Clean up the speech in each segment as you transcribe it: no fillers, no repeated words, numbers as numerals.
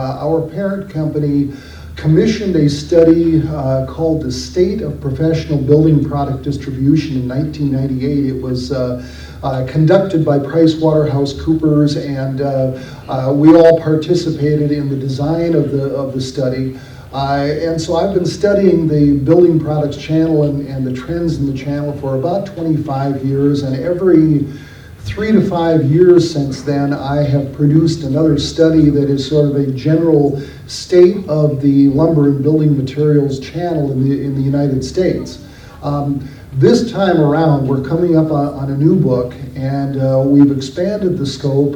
Our parent company commissioned a study called The State of Professional Building Product Distribution in 1998. It was conducted by PricewaterhouseCoopers, and we all participated in the design of the study. And so I've been studying the building products channel and the trends in the channel for about 25 years, and every 3 to 5 years since then, I have produced another study that is sort of a general state of the lumber and building materials channel in the United States. This time around, we're coming up on a new book, and we've expanded the scope.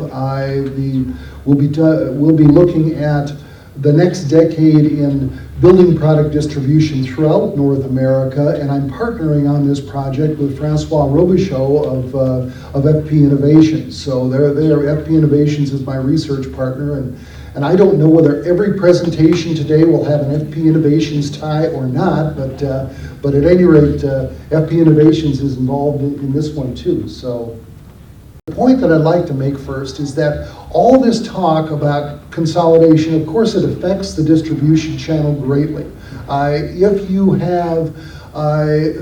We'll be looking at the next decade in building product distribution throughout North America, and I'm partnering on this project with Francois Robichaud of FP Innovations. So FP Innovations is my research partner, and I don't know whether every presentation today will have an FP Innovations tie or not, but at any rate, FP Innovations is involved in this one too. So the point that I'd like to make first is that all this talk about consolidation, of course, it affects the distribution channel greatly. If you have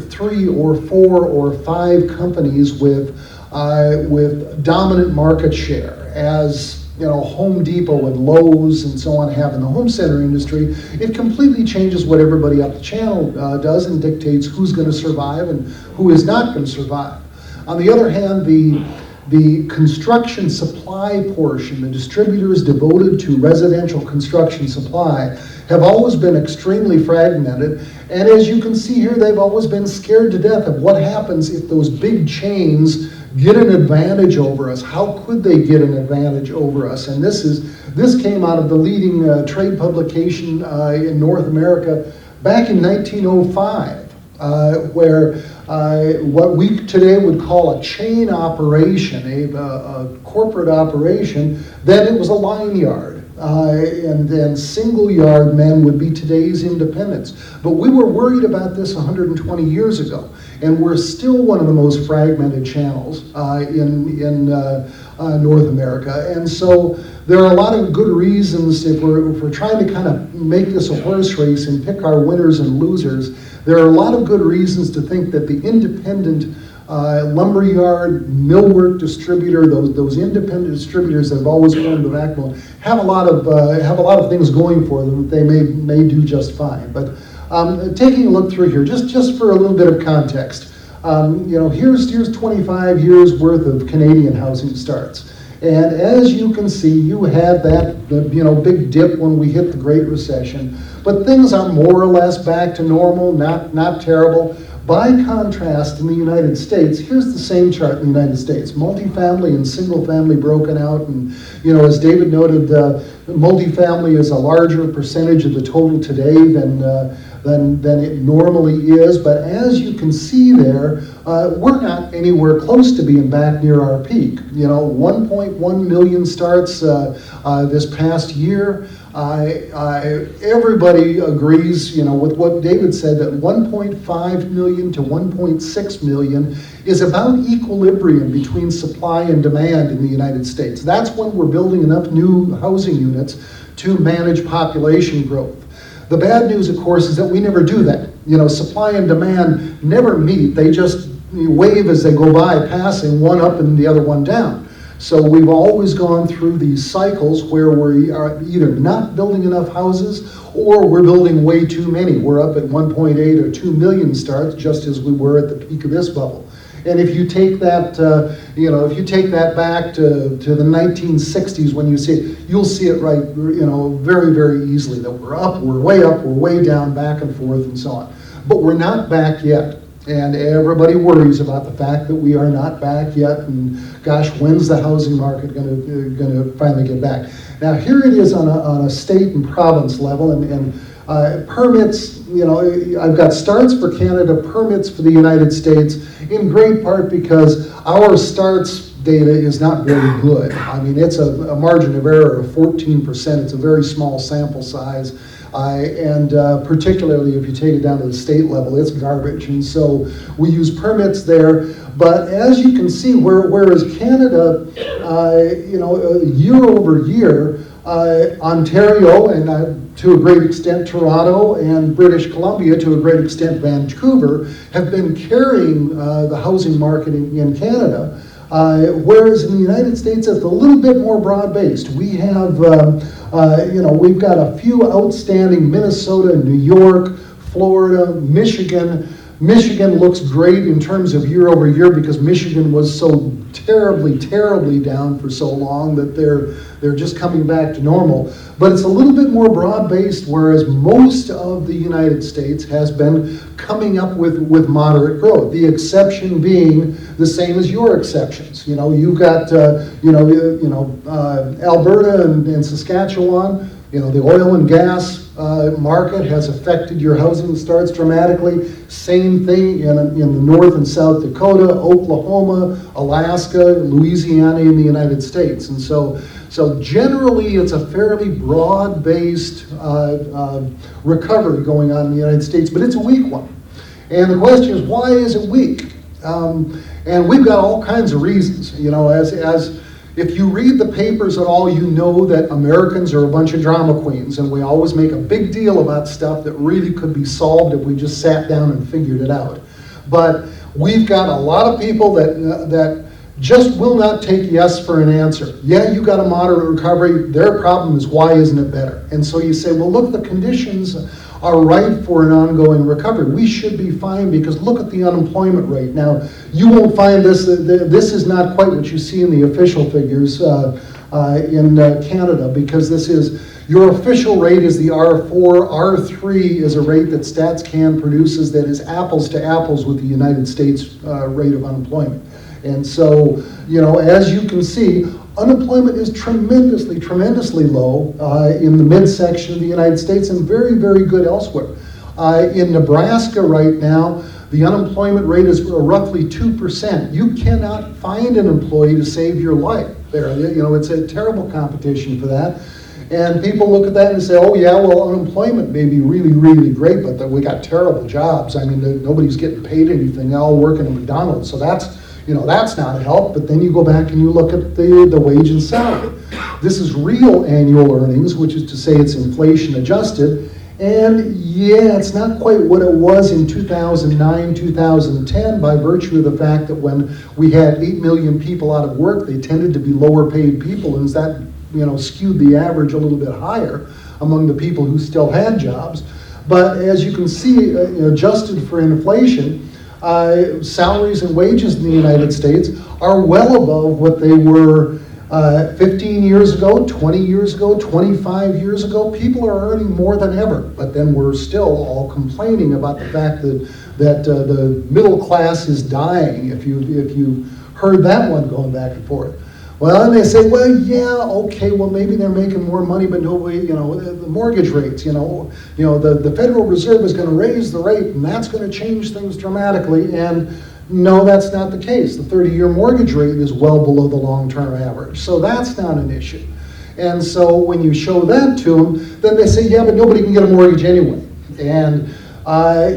3 or 4 or 5 companies with dominant market share, as you know, Home Depot and Lowe's and so on have in the home center industry, it completely changes what everybody up the channel does and dictates who's going to survive and who is not going to survive. On the other hand, the construction supply portion, the distributors devoted to residential construction supply, have always been extremely fragmented. And as you can see here, they've always been scared to death of what happens if those big chains get an advantage over us. How could they get an advantage over us? And this came out of the leading trade publication in North America back in 1905, where what we today would call a chain operation, a corporate operation, then it was a line yard. And then single yard men would be today's independents. But we were worried about this 120 years ago, and we're still one of the most fragmented channels in North America. And so there are a lot of good reasons, if we're trying to kind of make this a horse race and pick our winners and losers, there are a lot of good reasons to think that the independent lumberyard, millwork distributor, those independent distributors that have always formed the backbone, have a lot of things going for them that they may do just fine. But taking a look through here, just for a little bit of context, here's 25 years worth of Canadian housing starts. And as you can see, you had that big dip when we hit the Great Recession, but things are more or less back to normal, not terrible. By contrast, in the United States, here's the same chart in the United States. Multifamily and single family broken out, and as David noted, multifamily is a larger percentage of the total today than it normally is. But as you can see there, we're not anywhere close to being back near our peak. 1.1 million starts this past year. Everybody agrees, with what David said, that 1.5 million to 1.6 million is about equilibrium between supply and demand in the United States. That's when we're building enough new housing units to manage population growth. The bad news, of course, is that we never do that. Supply and demand never meet. They just wave as they go by, passing one up and the other one down. So we've always gone through these cycles where we are either not building enough houses or we're building way too many. We're up at 1.8 or 2 million starts, just as we were at the peak of this bubble. And if you take that, back to the 1960s, when you see it, you'll see it right, very, very easily, that we're up, we're way down, back and forth, and so on. But we're not back yet. And everybody worries about the fact that we are not back yet, and gosh, when's the housing market going to finally get back? Now here it is on a state and province level, and permits. I've got starts for Canada, permits for the United States, in great part because our starts data is not very good. I mean, it's a margin of error of 14%. It's a very small sample size. And particularly if you take it down to the state level, it's garbage. And so we use permits there. But as you can see, whereas Canada, year over year, Ontario, and to a great extent Toronto, and British Columbia, to a great extent Vancouver, have been carrying the housing market in Canada. Whereas in the United States, it's a little bit more broad-based. We have, we've got a few outstanding: Minnesota, New York, Florida, Michigan. Michigan looks great in terms of year over year because Michigan was so terribly down for so long that they're just coming back to normal. But it's a little bit more broad-based, whereas most of the United States has been coming up with moderate growth. The exception being the same as your exceptions. You know, you've got Alberta and Saskatchewan. You know, the oil and gas market has affected your housing starts dramatically. Same thing in the North and South Dakota, Oklahoma, Alaska, Louisiana in the United States. And so generally it's a fairly broad-based recovery going on in the United States, but it's a weak one. And the question is, why is it weak? And we've got all kinds of reasons. You know, as if you read the papers at all, you know that Americans are a bunch of drama queens, and we always make a big deal about stuff that really could be solved if we just sat down and figured it out. But we've got a lot of people that just will not take yes for an answer. Yeah, you got a moderate recovery. Their problem is, why isn't it better? And so you say, well, look, the conditions are right for an ongoing recovery. We should be fine because look at the unemployment rate. Now, you won't find this, this is not quite what you see in the official figures in Canada, because this is, your official rate is the R4. R3 is a rate that StatsCan produces that is apples to apples with the United States rate of unemployment. And so, you know, as you can see, unemployment is tremendously low in the midsection of the United States and very good elsewhere. In Nebraska right now, the unemployment rate is roughly 2%. You cannot find an employee to save your life there. You know, it's a terrible competition for that. And people look at that and say, oh yeah, well, unemployment may be really great, but we got terrible jobs. I mean, nobody's getting paid anything. They all work in a McDonald's. So that's, you know, that's not a help. But then you go back and you look at the wage and salary. This is real annual earnings, which is to say it's inflation adjusted. And yeah, it's not quite what it was in 2009, 2010 by virtue of the fact that when we had 8 million people out of work, they tended to be lower paid people, and that, you know, skewed the average a little bit higher among the people who still had jobs. But as you can see, adjusted for inflation, salaries and wages in the United States are well above what they were 15 years ago, 20 years ago, 25 years ago. People are earning more than ever, but then we're still all complaining about the fact that the middle class is dying, if you heard that one going back and forth. Well, and they say, well, yeah, okay, well, maybe they're making more money, but nobody, you know, the mortgage rates, the Federal Reserve is going to raise the rate, and that's going to change things dramatically. And no, that's not the case. The 30-year mortgage rate is well below the long-term average, so that's not an issue. And so when you show that to them, then they say, yeah, but nobody can get a mortgage anyway. And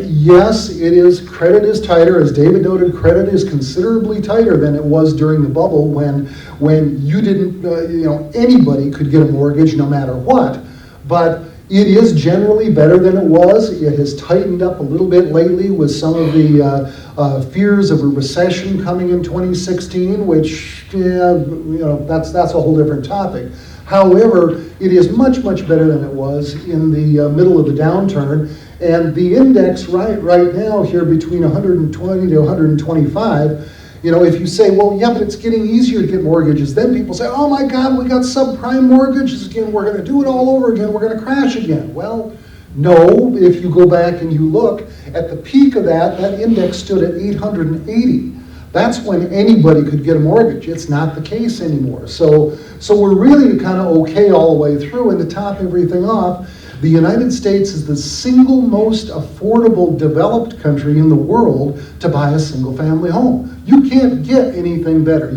yes, it is. Credit is tighter. As David noted, credit is considerably tighter than it was during the bubble when you didn't, anybody could get a mortgage no matter what. But it is generally better than it was. It has tightened up a little bit lately with some of the fears of a recession coming in 2016, which, that's a whole different topic. However, it is much better than it was in the middle of the downturn. And the index right now here between 120 to 125, if you say, well, yeah, but it's getting easier to get mortgages, then people say, oh my God, we got subprime mortgages again, we're going to do it all over again, we're going to crash again. Well, no, if you go back and you look at the peak of that index stood at 880. That's when anybody could get a mortgage. It's not the case anymore. So we're really kind of okay all the way through. And to top everything off, the United States is the single most affordable developed country in the world to buy a single family home. You can't get anything better.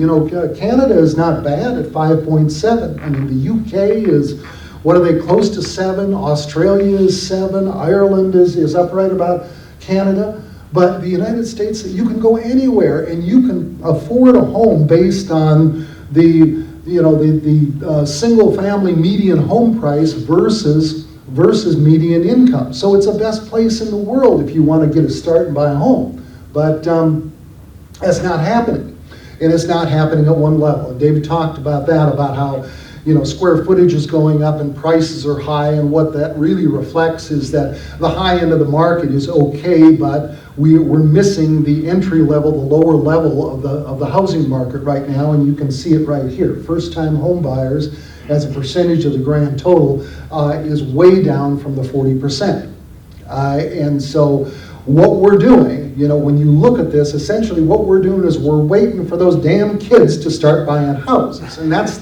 Canada is not bad at 5.7. I mean, the UK is, what are they, close to 7? Australia is 7. Ireland is up right about Canada. But the United States, you can go anywhere and you can afford a home based on the the single-family median home price versus median income. So it's the best place in the world if you want to get a start and buy a home. But that's not happening. And it's not happening at one level. And David talked about that, about how square footage is going up and prices are high, and what that really reflects is that the high end of the market is okay, but we're missing the entry level, the lower level of the housing market right now, and you can see it right here. First-time home buyers, as a percentage of the grand total, is way down from the 40%. And so what we're doing, when you look at this, essentially what we're doing is we're waiting for those damn kids to start buying houses, and that's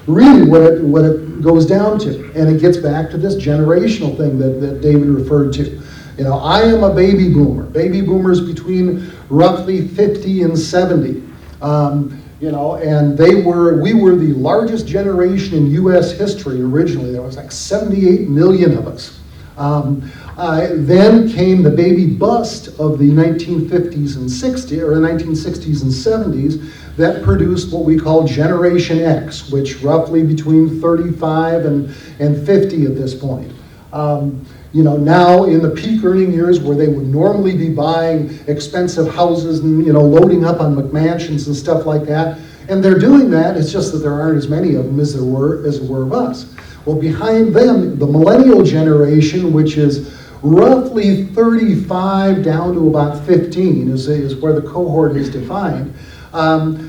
really what it goes down to. And it gets back to this generational thing that David referred to. I am a baby boomer. Baby boomers between roughly 50 and 70. And we were the largest generation in U.S. history originally. There was like 78 million of us. Then came the baby bust of the 1950s and 60s, or the 1960s and 70s, that produced what we call Generation X, which roughly between 35 and 50 at this point. Now in the peak earning years where they would normally be buying expensive houses and, loading up on McMansions and stuff like that, and they're doing that, it's just that there aren't as many of them as there were of us. Well, behind them, the millennial generation, which is roughly 35 down to about 15 is where the cohort is defined.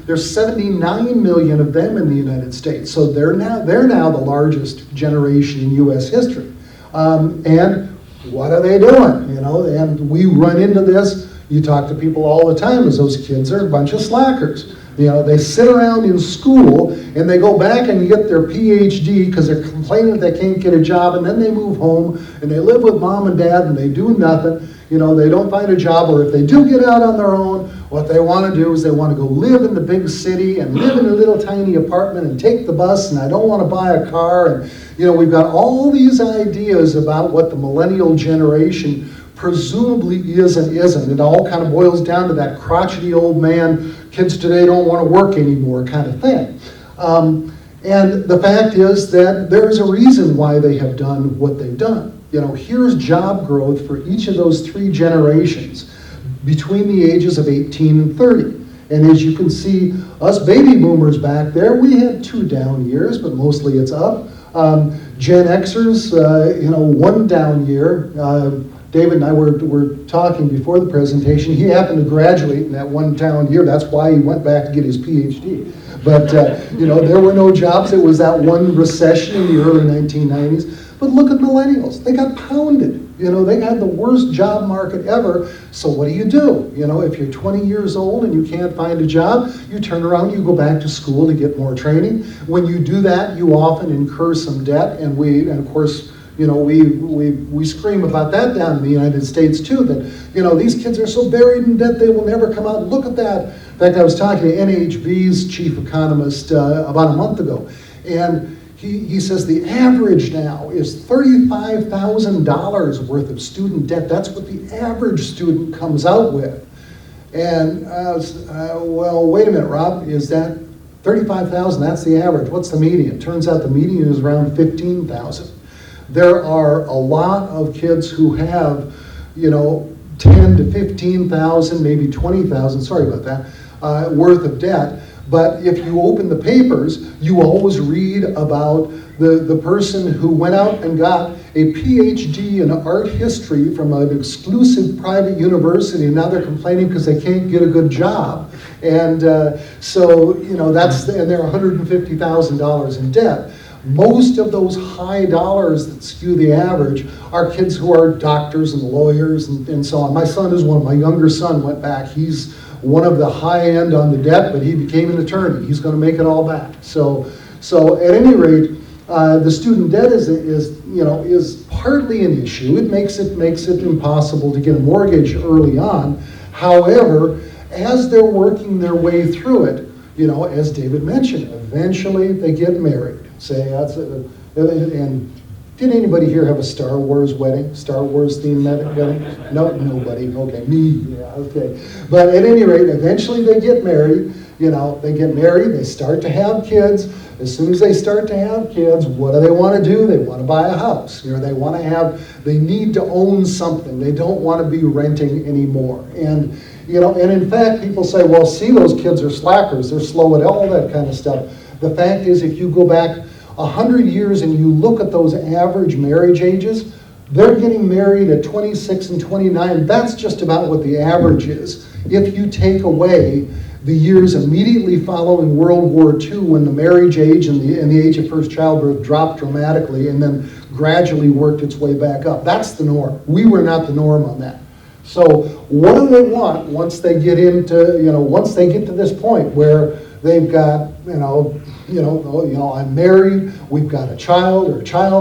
There's 79 million of them in the United States, so they're now the largest generation in U.S. history. And what are they doing? And we run into this. You talk to people all the time as those kids are a bunch of slackers. They sit around in school and they go back and get their PhD because they're complaining that they can't get a job, and then they move home and they live with mom and dad and they do nothing. They don't find a job, or if they do get out on their own, what they want to do is they want to go live in the big city and live in a little tiny apartment and take the bus, and I don't want to buy a car. And we've got all these ideas about what the millennial generation presumably is and isn't. It all kind of boils down to that crotchety old man, kids today don't want to work anymore kind of thing. And the fact is that there's a reason why they have done what they've done. Here's job growth for each of those three generations between the ages of 18 and 30. And as you can see, us baby boomers back there, we had 2 down years, but mostly it's up. Gen Xers, one down year. David and I were talking before the presentation. He happened to graduate in that one down year. That's why he went back to get his PhD. But, there were no jobs. It was that one recession in the early 1990s. But look at millennials. They got pounded. They had the worst job market ever. So what do? If you're 20 years old and you can't find a job, you turn around, you go back to school to get more training. When you do that, you often incur some debt. And of course, we scream about that down in the United States too, that, these kids are so buried in debt they will never come out. Look at that. In fact, I was talking to NHB's chief economist about a month ago, and he says the average now is $35,000 worth of student debt. That's what the average student comes out with. And well, wait a minute, Rob, is that 35,000? That's the average. What's the median? Turns out the median is around 15,000. There are a lot of kids who have, 10 to 15,000, maybe 20,000, sorry about that, worth of debt. But if you open the papers, you always read about the person who went out and got a PhD in art history from an exclusive private university, and now they're complaining because they can't get a good job. And so, and they're $150,000 in debt. Most of those high dollars that skew the average are kids who are doctors and lawyers and so on. My younger son went back. He's one of the high end on the debt, but he became an attorney. He's going to make it all back. So at any rate, the student debt is partly an issue. It makes it impossible to get a mortgage early on. However, as they're working their way through it, as David mentioned, eventually they get married. And Did anybody here have a Star Wars wedding? Star Wars themed wedding? No, nobody. Okay, me. Yeah, okay. But at any rate, eventually they get married. They get married. They start to have kids. As soon as they start to have kids, what do they want to do? They want to buy a house. They need to own something. They don't want to be renting anymore. And in fact, people say, well, see, those kids are slackers. They're slow at all that kind of stuff. The fact is, if you go back 100 years and you look at those average marriage ages, they're getting married at 26 and 29. That's just about what the average is. If you take away the years immediately following World War II, when the marriage age and the age of first childbirth dropped dramatically and then gradually worked its way back up. That's the norm. We were not the norm on that. So what do they want once they get once they get to this point where they've got, I'm married, we've got a child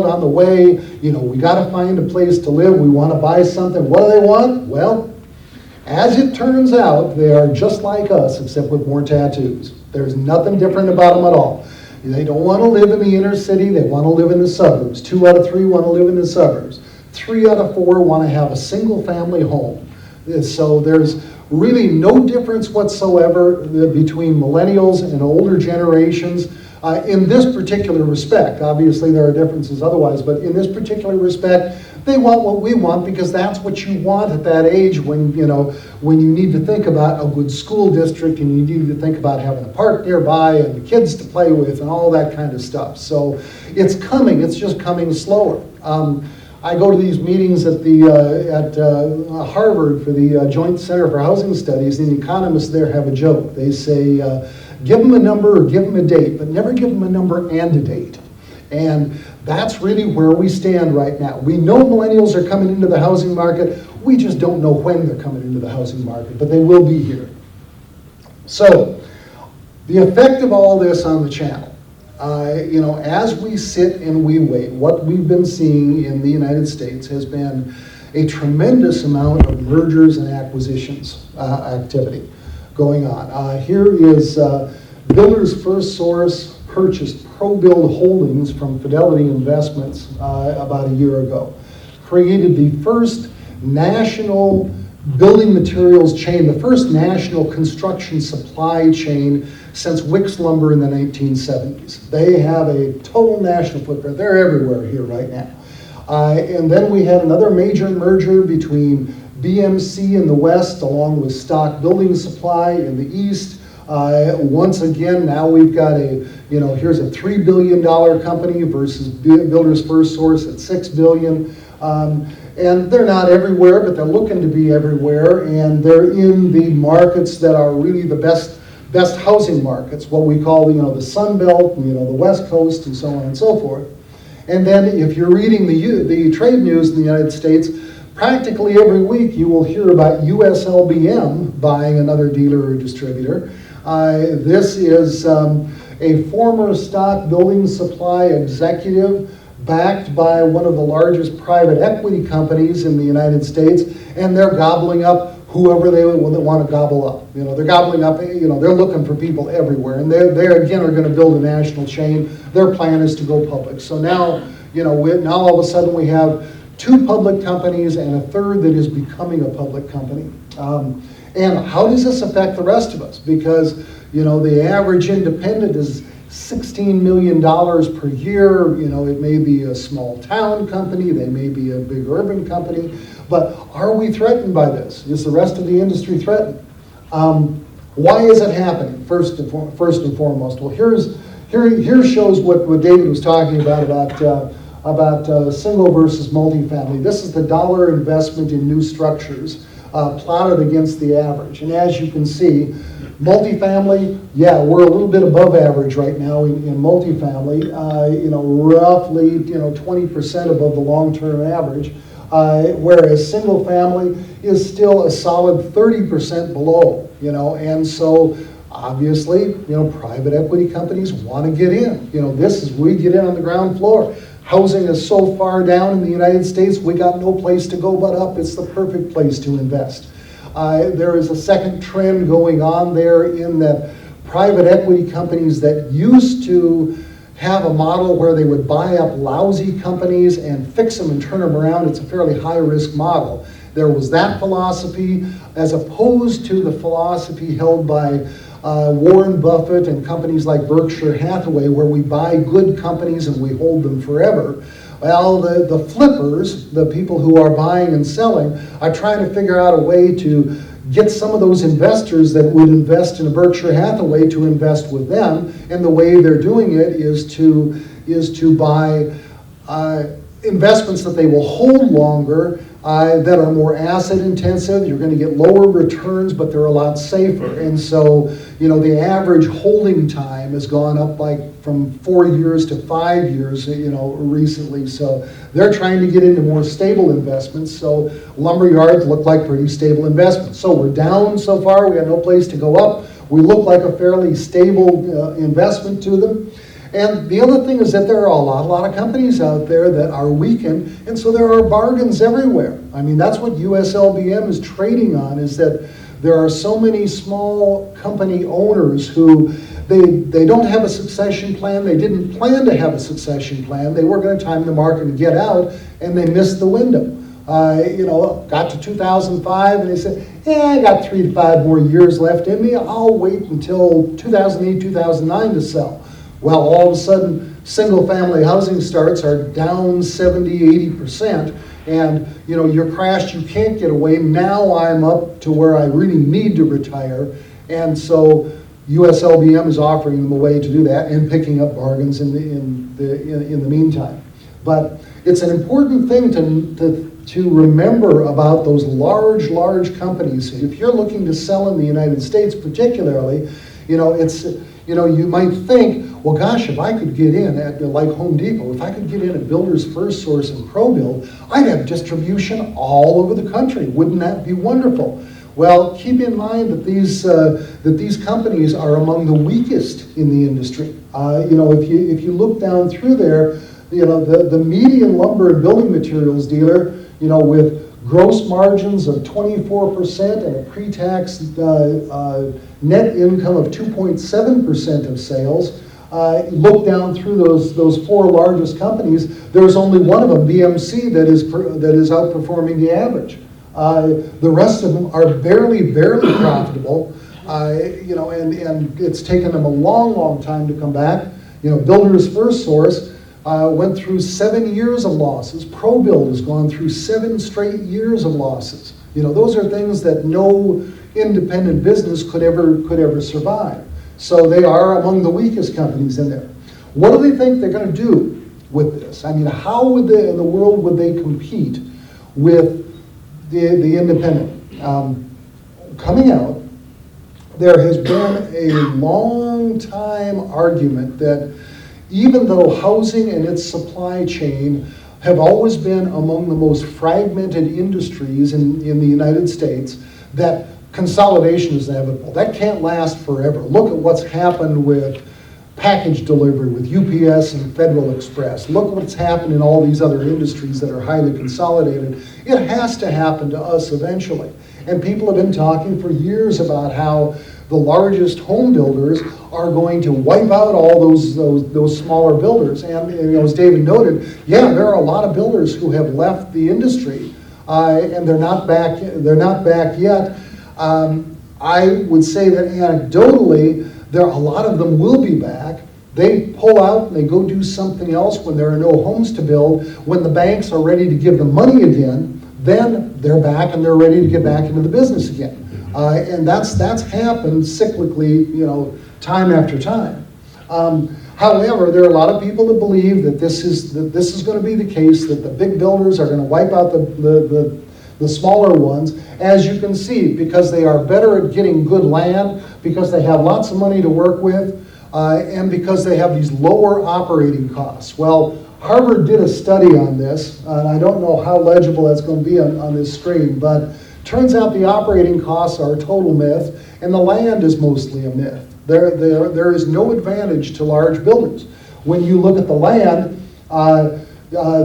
on the way, we got to find a place to live, we want to buy something. What do they want? Well, as it turns out, they are just like us, except with more tattoos. There's nothing different about them at all. They don't want to live in the inner city, they want to live in the suburbs. 2 out of 3 want to live in the suburbs. 3 out of 4 want to have a single family home. So there's really no difference whatsoever between millennials and older generations in this particular respect. Obviously there are differences otherwise, but in this particular respect, they want what we want because that's what you want at that age when you need to think about a good school district and you need to think about having a park nearby and the kids to play with and all that kind of stuff. So it's coming, it's just coming slower. I go to these meetings at Harvard for the Joint Center for Housing Studies, and the economists there have a joke. They say, give them a number or give them a date, but never give them a number and a date. And that's really where we stand right now. We know millennials are coming into the housing market. We just don't know when they're coming into the housing market, but they will be here. So, the effect of all this on the channel. As we sit and we wait, what we've been seeing in the United States has been a tremendous amount of mergers and acquisitions activity going on. Here is Builders First Source purchased ProBuild Holdings from Fidelity Investments about a year ago. Created the first national building materials chain, the first national construction supply chain since Wicks Lumber in the 1970s. They have a total national footprint. They're everywhere here right now. And then we had another major merger between BMC in the west along with Stock Building Supply in the east. Once again, now we've got here's a $3 billion company versus Builders First Source at $6 billion. And they're not everywhere, but they're looking to be everywhere, and they're in the markets that are really the best housing markets, what we call the Sun Belt, and, the West Coast, and so on and so forth. And then if you're reading the trade news in the United States, practically every week you will hear about USLBM buying another dealer or distributor. This is a former Stock Building Supply executive backed by one of the largest private equity companies in the United States, and they're gobbling up whoever they want to gobble up. They're gobbling up, they're looking for people everywhere, and they again are going to build a national chain. Their plan is to go public. So now, now all of a sudden we have 2 public companies and a third that is becoming a public company. And how does this affect the rest of us? Because, the average independent is $16 million per year. It may be a small town company, they may be a big urban company, but are we threatened by this? Is the rest of the industry threatened? Why is it happening, first and foremost? Well, here shows what David was talking about single versus multifamily. This is the dollar investment in new structures plotted against the average. And as you can see, multifamily, we're a little bit above average right now in multifamily, roughly 20% above the long-term average, whereas single family is still a solid 30% below, and so obviously, private equity companies want to get in. We get in on the ground floor. Housing is so far down in the United States, we got no place to go but up. It's the perfect place to invest. There is a second trend going on there in that private equity companies that used to have a model where they would buy up lousy companies and fix them and turn them around. It's a fairly high-risk model. There was that philosophy as opposed to the philosophy held by Warren Buffett and companies like Berkshire Hathaway, where we buy good companies and we hold them forever. Well, the flippers, the people who are buying and selling, are trying to figure out a way to get some of those investors that would invest in a Berkshire Hathaway to invest with them. And the way they're doing it is to buy investments that they will hold longer, that are more asset intensive. You're going to get lower returns, but they're a lot safer. And so, the average holding time has gone up like from 4 years to 5 years, recently. So they're trying to get into more stable investments. So lumber yards look like pretty stable investments. So we're down so far. We have no place to go up. We look like a fairly stable investment to them. And the other thing is that there are a lot of companies out there that are weakened, and so there are bargains everywhere. I mean, that's what USLBM is trading on, is that there are so many small company owners who they don't have a succession plan. They didn't plan to have a succession plan. They were going to time the market and get out, and they missed the window. Got to 2005, and they said, I got 3 to 5 more years left in me. I'll wait until 2008, 2009 to sell. Well, all of a sudden, single-family housing starts are down 70, 80%, and you're crashed, you can't get away. Now I'm up to where I really need to retire, and so USLBM is offering them a way to do that and picking up bargains in the meantime. But it's an important thing to remember about those large companies. If you're looking to sell in the United States, particularly, you might think, well, gosh, if I could get in at like Home Depot, if I could get in at Builders FirstSource and ProBuild, I'd have distribution all over the country. Wouldn't that be wonderful? Well, keep in mind that these companies are among the weakest in the industry. If you look down through there, the median lumber and building materials dealer, with gross margins of 24% and a pre-tax net income of 2.7% of sales. Look down through those 4 largest companies. There's only one of them, BMC, that is outperforming the average. The rest of them are barely profitable. And it's taken them a long time to come back. Builders FirstSource went through 7 years of losses. ProBuild has gone through 7 straight years of losses. Those are things that no independent business could ever survive. So they are among the weakest companies in there. What do they think they're going to do with this? I mean, how in the world would they compete with the independent? Coming out, there has been a long time argument that even though housing and its supply chain have always been among the most fragmented industries in the United States, that consolidation is inevitable. That can't last forever. Look at what's happened with package delivery, with UPS and Federal Express. Look at what's happened in all these other industries that are highly consolidated. It has to happen to us eventually. And people have been talking for years about how the largest home builders are going to wipe out all those smaller builders. And as David noted, there are a lot of builders who have left the industry, and they're not back. They're not back yet. I would say that anecdotally, a lot of them will be back. They pull out and they go do something else when there are no homes to build. When the banks are ready to give them money again, then they're back and they're ready to get back into the business again. And that's happened cyclically, time after time. However, there are a lot of people that believe that this is going to be the case, that the big builders are going to wipe out the smaller ones, as you can see, because they are better at getting good land, because they have lots of money to work with, and because they have these lower operating costs. Well, Harvard did a study on this, and I don't know how legible that's going to be on this screen, but turns out the operating costs are a total myth, and the land is mostly a myth. There is no advantage to large buildings. When you look at the land,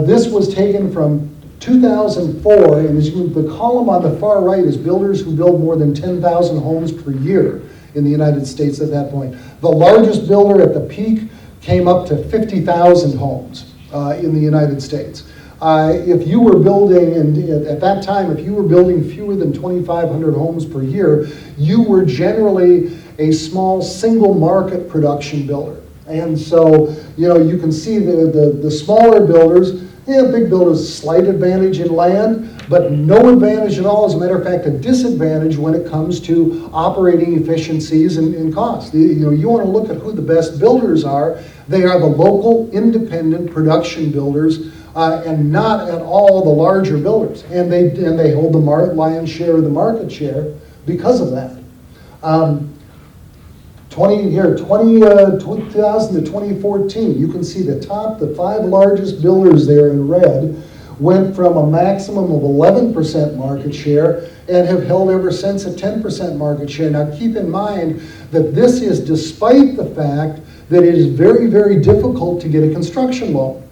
this was taken from 2004, and the column on the far right is builders who build more than 10,000 homes per year in the United States at that point. The largest builder at the peak came up to 50,000 homes in the United States. If you were building, and at that time, if you were building fewer than 2,500 homes per year, you were generally a small single market production builder. And so, you can see the smaller builders, big builders, slight advantage in land, but no advantage at all. As a matter of fact, a disadvantage when it comes to operating efficiencies and costs. You want to look at who the best builders are. They are the local, independent production builders, and not at all the larger builders. And they hold the lion's share of the market share because of that. 2000 to 2014, you can see the 5 largest builders there in red went from a maximum of 11% market share and have held ever since a 10% market share. Now keep in mind that this is despite the fact that it is very, very difficult to get a construction loan.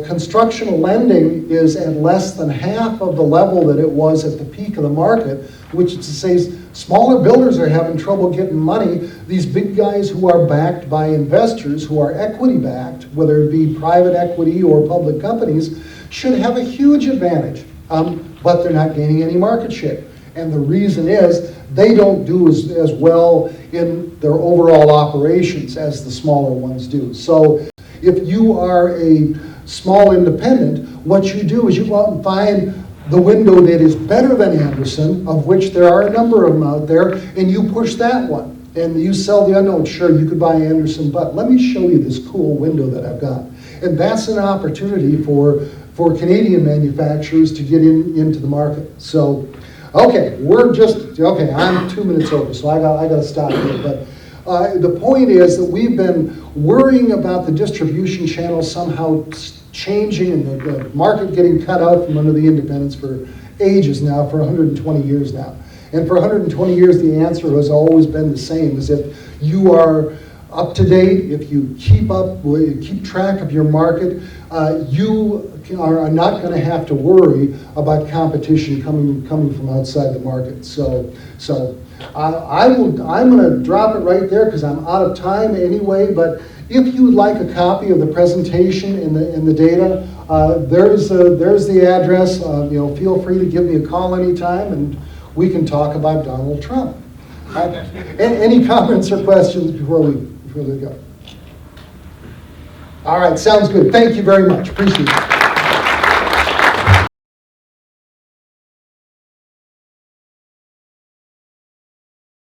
Construction lending is at less than half of the level that it was at the peak of the market, which is to say smaller builders are having trouble getting money. These big guys who are backed by investors, who are equity backed, whether it be private equity or public companies, should have a huge advantage, but they're not gaining any market share. And the reason is they don't do as well in their overall operations as the smaller ones do. So if you are a small independent, what you do is you go out and find the window that is better than Andersen, of which there are a number of them out there, and you push that one. And you sell the unknown. Sure, you could buy Andersen, but let me show you this cool window that I've got. And that's an opportunity for Canadian manufacturers to get into the market. So, okay, I'm 2 minutes over, so I got to stop here. But the point is that we've been worrying about the distribution channel somehow changing and the market getting cut out from under the independents for ages now, for 120 years now. And for 120 years, the answer has always been the same, is if you are up to date, if you keep track of your market, you are not going to have to worry about competition coming from outside the market. So I'm going to drop it right there because I'm out of time anyway. But if you would like a copy of the presentation and the data, there's the address. Feel free to give me a call anytime, and we can talk about Donald Trump. Any comments or questions before we go? All right, sounds good. Thank you very much. Appreciate it.